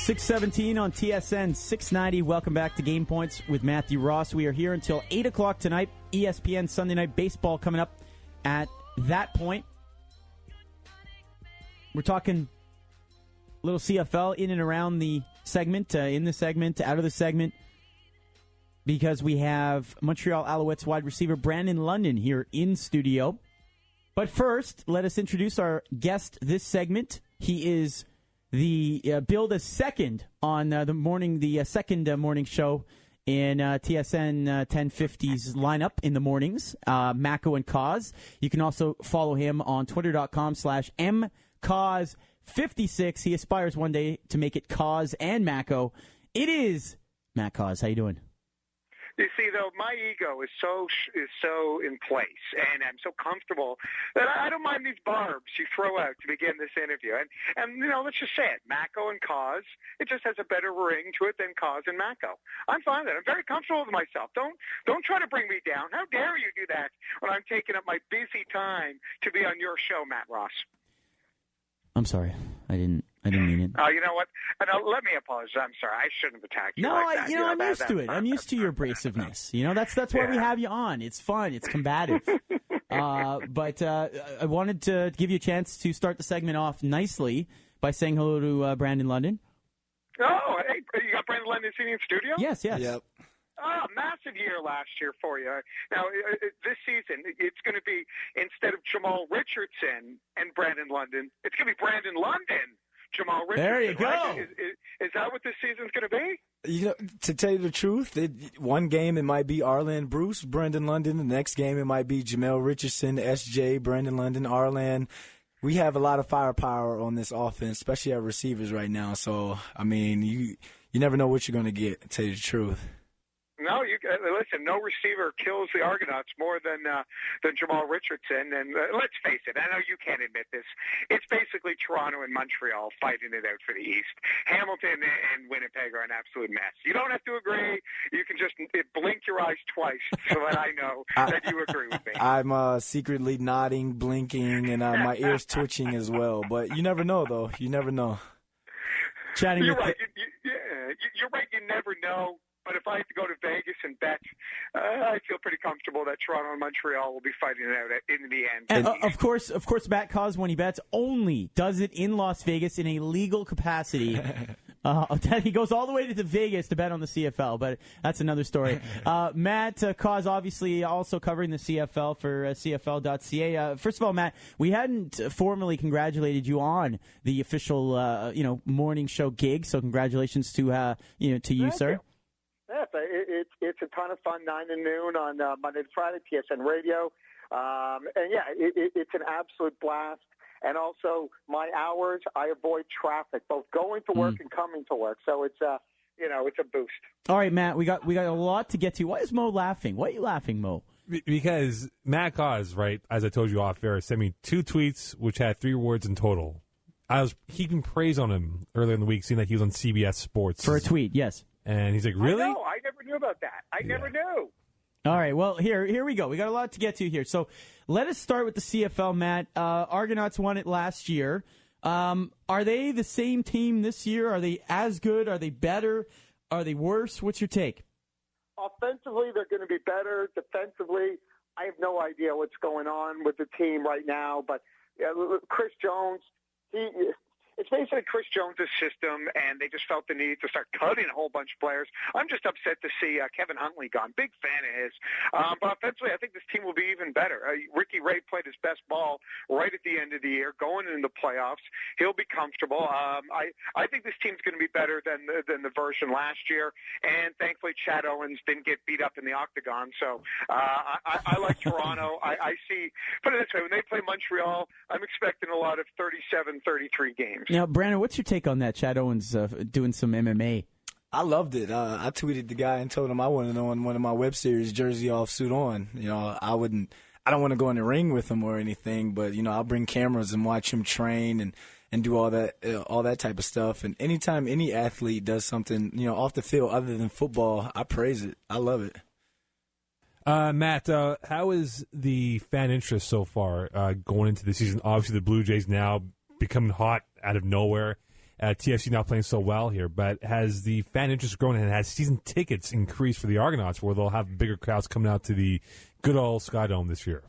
6:17 on TSN 690. Welcome back to Game Points with Matthew Ross. We are here until 8 o'clock tonight. ESPN Sunday Night Baseball coming up at that point. We're talking a little CFL in and around the segment, in the segment, out of the segment, because we have Montreal Alouettes wide receiver Brandon London here in studio. But first, let us introduce our guest this segment. He is the billed as second on the second morning show in TSN 1050's lineup in the mornings, Macko and Cauz. You can also follow him on twitter.com/mcauz56. He aspires one day to make it Cauz and Macko. It is Matt Cauz. How you doing? You see, though, my ego is so in place, and I'm so comfortable that I don't mind these barbs you throw out to begin this interview. And you know, let's just say it, Macko and Cauz, it just has a better ring to it than Cauz and Macko. I'm fine with it. I'm very comfortable with myself. Don't try to bring me down. How dare you do that when I'm taking up my busy time to be on your show, Matt Ross? I'm sorry. I didn't mean it. Oh, you know what? Let me apologize. I'm sorry. I shouldn't have attacked you like that. I'm used to it. I'm used to your abrasiveness. You know, that's why we have you on. It's fun. It's combative. But I wanted to give you a chance to start the segment off nicely by saying hello to Brandon London. Oh, hey, you got Brandon London sitting in studio? Yes. Yep. Oh, massive year last year for you. Now, this season, it's going to be, instead of Jamal Richardson and Brandon London, it's going to be Brandon London, Jamal Richardson. There you go. Right? Is that what this season's going to be? You know, to tell you the truth, one game it might be Arlan Bruce, Brandon London. The next game it might be Jamal Richardson, SJ, Brandon London, Arlan. We have a lot of firepower on this offense, especially our receivers right now. So, I mean, you never know what you're going to get, to tell you the truth. No, listen. No receiver kills the Argonauts more than Jamal Richardson. And let's face it. I know you can't admit this. It's basically Toronto and Montreal fighting it out for the East. Hamilton and Winnipeg are an absolute mess. You don't have to agree. You can just blink your eyes twice so that I know that you agree with me. I'm secretly nodding, blinking, and my ears twitching as well. But you never know, though. You never know. You're right. You're right. You never know. But if I had to go to Vegas and bet, I feel pretty comfortable that Toronto and Montreal will be fighting it out in the end. And of course, Matt Cauz, when he bets, only does it in Las Vegas in a legal capacity. He goes all the way to Vegas to bet on the CFL, but that's another story. Matt Cauz, obviously also covering the CFL for CFL.ca. First of all, Matt, we hadn't formally congratulated you on the official morning show gig, so congratulations to you, sir. You. Yeah, it's a ton of fun, 9 to noon on Monday to Friday, TSN Radio. And, yeah, it's an absolute blast. And also, my hours, I avoid traffic, both going to work and coming to work. So it's it's a boost. All right, Matt, we got a lot to get to. Why is Mo laughing? Why are you laughing, Mo? Because Matt Cauz, right, as I told you off air, sent me 2 tweets which had 3 words in total. I was heaping praise on him earlier in the week, seeing that he was on CBS Sports. For a tweet, yes. And he's like, really? I know. I never knew about that. I never knew. All right. Well, here we go. We got a lot to get to here. So let us start with the CFL, Matt. Argonauts won it last year. Are they the same team this year? Are they as good? Are they better? Are they worse? What's your take? Offensively, they're going to be better. Defensively, I have no idea what's going on with the team right now. But Chris Jones, it's basically Chris Jones' system, and they just felt the need to start cutting a whole bunch of players. I'm just upset to see Kevin Huntley gone. Big fan of his. But offensively, I think this team will be even better. Ricky Ray played his best ball right at the end of the year, going into the playoffs. He'll be comfortable. I think this team's going to be better than the version last year. And thankfully, Chad Owens didn't get beat up in the octagon. So I like Toronto. I see, put it this way, when they play Montreal, I'm expecting a lot of 37-33 games. Now, Brandon, what's your take on that? Chad Owens doing some MMA. I loved it. I tweeted the guy and told him I wanted on one of my web series, Jersey Off, Suit On. You know, I don't want to go in the ring with him or anything, but I'll bring cameras and watch him train and do all that type of stuff. And anytime any athlete does something off the field other than football, I praise it. I love it. Matt, how is the fan interest so far going into the season? Obviously, the Blue Jays now becoming hot out of nowhere. TFC now playing so well here, but has the fan interest grown and has season tickets increased for the Argonauts, where they'll have bigger crowds coming out to the good old Sky Dome this year?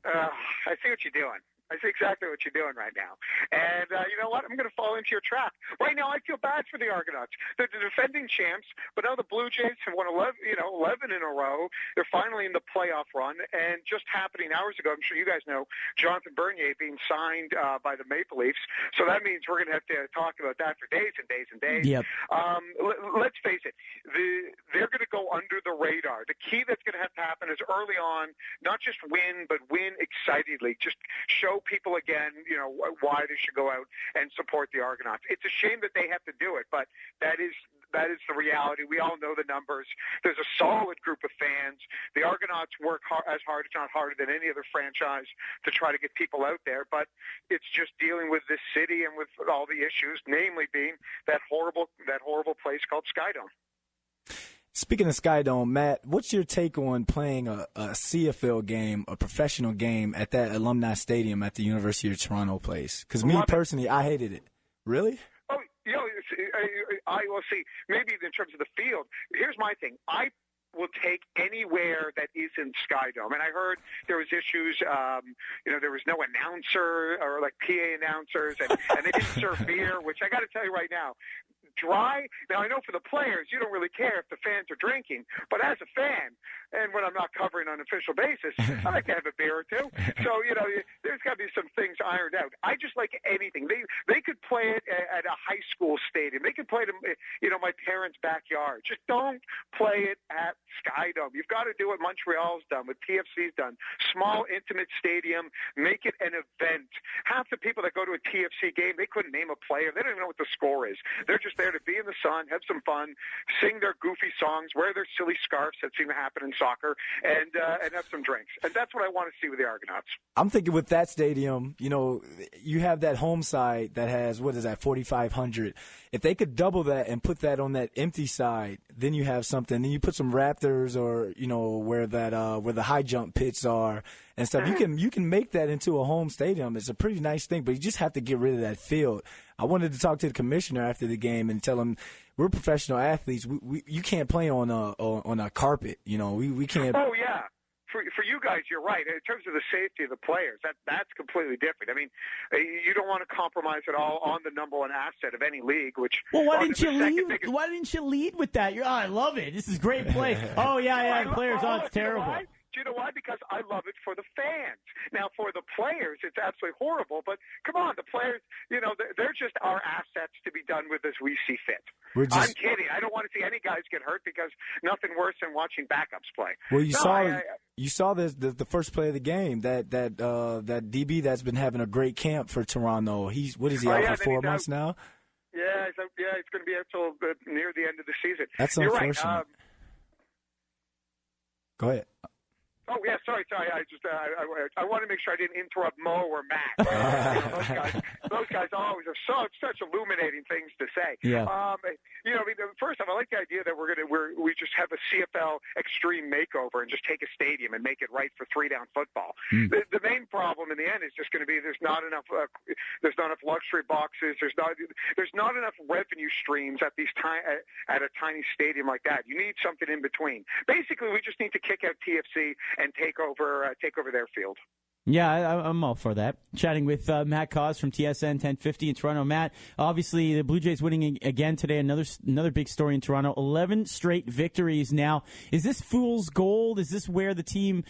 I see what you're doing. I see exactly what you're doing right now. And you know what? I'm going to fall into your trap. Right now, I feel bad for the Argonauts. They're the defending champs, but now the Blue Jays have won 11 in a row. They're finally in the playoff run. And just happening hours ago, I'm sure you guys know, Jonathan Bernier being signed by the Maple Leafs. So that means we're going to have to talk about that for days and days and days. Yep. Let's face it. They're going to go under the radar. The key that's going to have to happen is early on, not just win, but win excitedly. Just show people again, why they should go out and support the Argonauts. It's a shame that they have to do it, but that is the reality. We all know the numbers. There's a solid group of fans. The Argonauts work as hard, if not harder, than any other franchise to try to get people out there, but it's just dealing with this city and with all the issues, namely being that horrible place called Skydome. Speaking of Sky Dome, Matt, what's your take on playing a CFL game, a professional game, at that alumni stadium at the University of Toronto place? Because me personally, I hated it. Really? Oh, I will see. Maybe in terms of the field, here's my thing. I will take anywhere that isn't Sky Dome. And I heard there was issues, there was no announcer or like PA announcers, and they didn't serve beer, which I got to tell you right now, dry. Now, I know for the players, you don't really care if the fans are drinking, but as a fan, and when I'm not covering on an official basis, I like to have a beer or two. So, there's got to be some things ironed out. I just like anything. They could play it at a high school stadium. They could play it in, my parents' backyard. Just don't play it at Sky Dome. You've got to do what Montreal's done, what TFC's done. Small, intimate stadium. Make it an event. Half the people that go to a TFC game, they couldn't name a player. They don't even know what the score is. They're just there to be in the sun, have some fun, sing their goofy songs, wear their silly scarves that seem to happen in soccer, and have some drinks. And that's what I want to see with the Argonauts. I'm thinking with that stadium, you have that home side that has, 4,500. If they could double that and put that on that empty side, then you have something. Then you put some Raptors or, where the high jump pits are and stuff. You can make that into a home stadium. It's a pretty nice thing, but you just have to get rid of that field. I wanted to talk to the commissioner after the game and tell him we're professional athletes. You can't play on a carpet. We can't. Oh yeah. For you guys, you're right. In terms of the safety of the players, that's completely different. I mean, you don't want to compromise at all on the number one asset of any league. Why didn't you lead? Why didn't you lead with that? I love it. This is great play. Players. It's terrible. Do you know why? Because I love it for the fans. Now, for the players, it's absolutely horrible. But come on, the players, they're just our assets to be done with as we see fit. I'm kidding. I don't want to see any guys get hurt because nothing worse than watching backups play. Well, you saw the first play of the game. That DB that's been having a great camp for Toronto. He's out for 4 months now? Yeah, he's going to be out till near the end of the season. That's unfortunate. Right. Go ahead. Oh, yeah, sorry. I want to make sure I didn't interrupt Mo or Matt. Those guys always have such illuminating things to say. Yeah. First off, I like the idea that we just have a CFL extreme makeover and just take a stadium and make it right for 3-down football. The main problem in the end is just going to be there's not enough luxury boxes. There's not enough revenue streams at a tiny stadium like that. You need something in between. Basically, we just need to kick out TFC and take over their field. Yeah, I'm all for that. Chatting with Matt Cauz from TSN 1050 in Toronto. Matt, obviously the Blue Jays winning again today. Another big story in Toronto. 11 straight victories now. Is this fool's gold? Is this where the team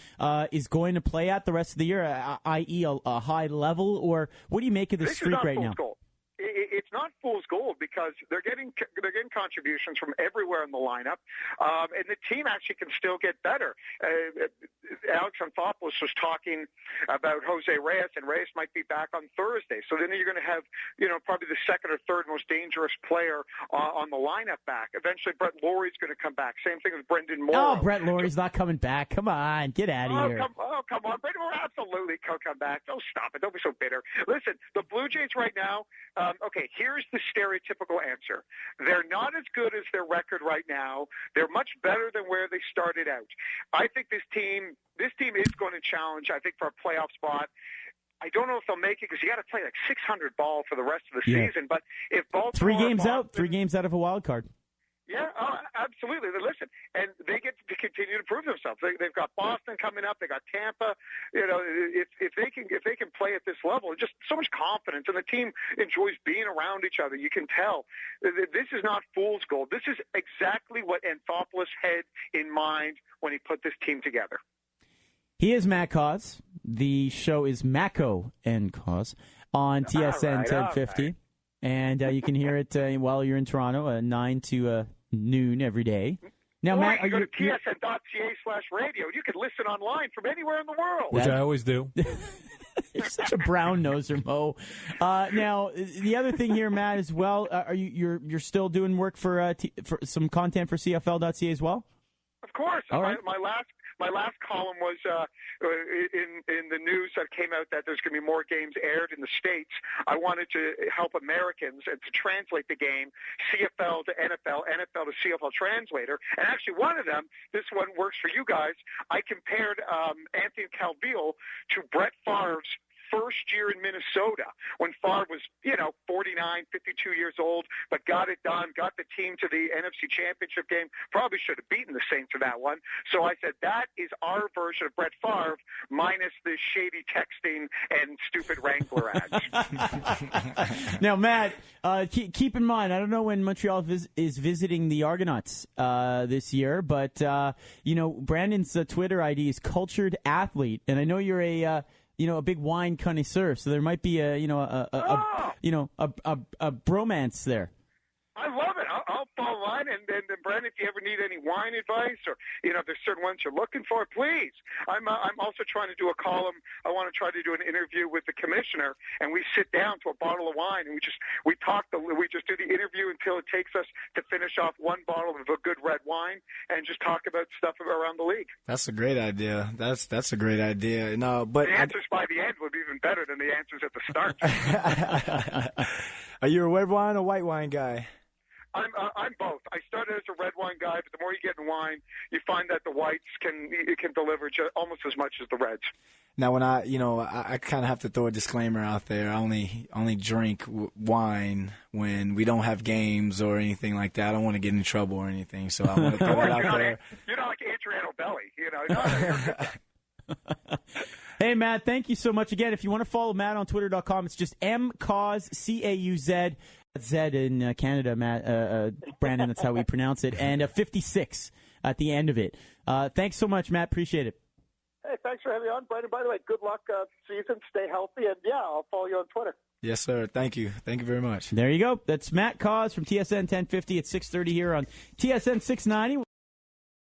is going to play at the rest of the year, i.e. a high level? Or what do you make of this streak right now? Gold. It's not fool's gold because they're getting contributions from everywhere in the lineup, and the team actually can still get better. Alex Anthopoulos was talking about Jose Reyes, and Reyes might be back on Thursday. So then you're going to have, probably the second or third most dangerous player on the lineup back. Eventually, Brett Laurie's going to come back. Same thing with Brendan Morrow. Oh, Brett Laurie's not coming back. Come on, get out of here. Come on. Brendan Morrow absolutely come back. Don't stop it. Don't be so bitter. Listen, the Blue Jays right now, okay, here's the stereotypical answer. They're not as good as their record right now. They're much better than where they started out. I think this team is going to challenge, I think, for a playoff spot. I don't know if they'll make it because you got to play like 600 ball for the rest of the season. But if Baltimore, 3 games out, 3 games out of a wild card. Yeah, absolutely. Listen, and they get to continue to prove themselves. They've got Boston coming up. They got Tampa. You know, if they can play at this level, just so much confidence, and the team enjoys being around each other. You can tell this is not fool's gold. This is exactly what Anthopoulos had in mind when he put this team together. He is Matt Cauz. The show is Macko and Cauz on TSN 1050. Right. And you can hear it while you're in Toronto, 9 to noon every day. Now, Matt, you go to tsn.ca/radio. You can listen online from anywhere in the world. Which I always do. You're such a brown noser, Mo. Now, the other thing here, Matt, as well, are you're still doing work for some content for CFL.ca as well? Of course. All right. My last column was in the news that came out that there's going to be more games aired in the States. I wanted to help Americans and to translate the game, CFL to NFL, NFL to CFL translator. And actually one of them, this one works for you guys, I compared Anthony Calvillo to Brett Favre's first year in Minnesota when Favre was, 49, 52 years old, but got it done, got the team to the NFC Championship game, probably should have beaten the Saints for that one. So I said, that is our version of Brett Favre minus the shady texting and stupid Wrangler ads. Now, Matt, keep in mind, I don't know when Montreal is visiting the Argonauts this year, but, Brandon's Twitter ID is Cultured Athlete, and I know you're a big wine connoisseur, so there might be a bromance there. I love it. I'll fall in line, and Brandon, if you ever need any wine advice, or if there's certain ones you're looking for, please. I'm also trying to do a column. I want to try to do an interview with the commissioner, and we sit down to a bottle of wine, and we just do the interview until it takes us to finish off one bottle of a good red wine, and just talk about stuff around the league. That's a great idea. That's a great idea. No, but the answers by the end would be even better than the answers at the start. Are you a red wine or white wine guy? I'm both. I started as a red wine guy, but the more you get in wine, you find that the whites can deliver almost as much as the reds. Now, when I kind of have to throw a disclaimer out there. I only drink wine when we don't have games or anything like that. I don't want to get in trouble or anything, so I want to throw it out there. You're not like Adriano Belli, Hey, Matt, thank you so much again. If you want to follow Matt on Twitter.com, it's just mcauz, Cauz. Z in Canada, Matt, Brandon, that's how we pronounce it, and 56 at the end of it. Thanks so much, Matt. Appreciate it. Hey, thanks for having me on, Brandon. By the way, good luck season. Stay healthy, and I'll follow you on Twitter. Yes, sir. Thank you. Thank you very much. There you go. That's Matt Cauz from TSN 1050 at 6:30 here on TSN 690.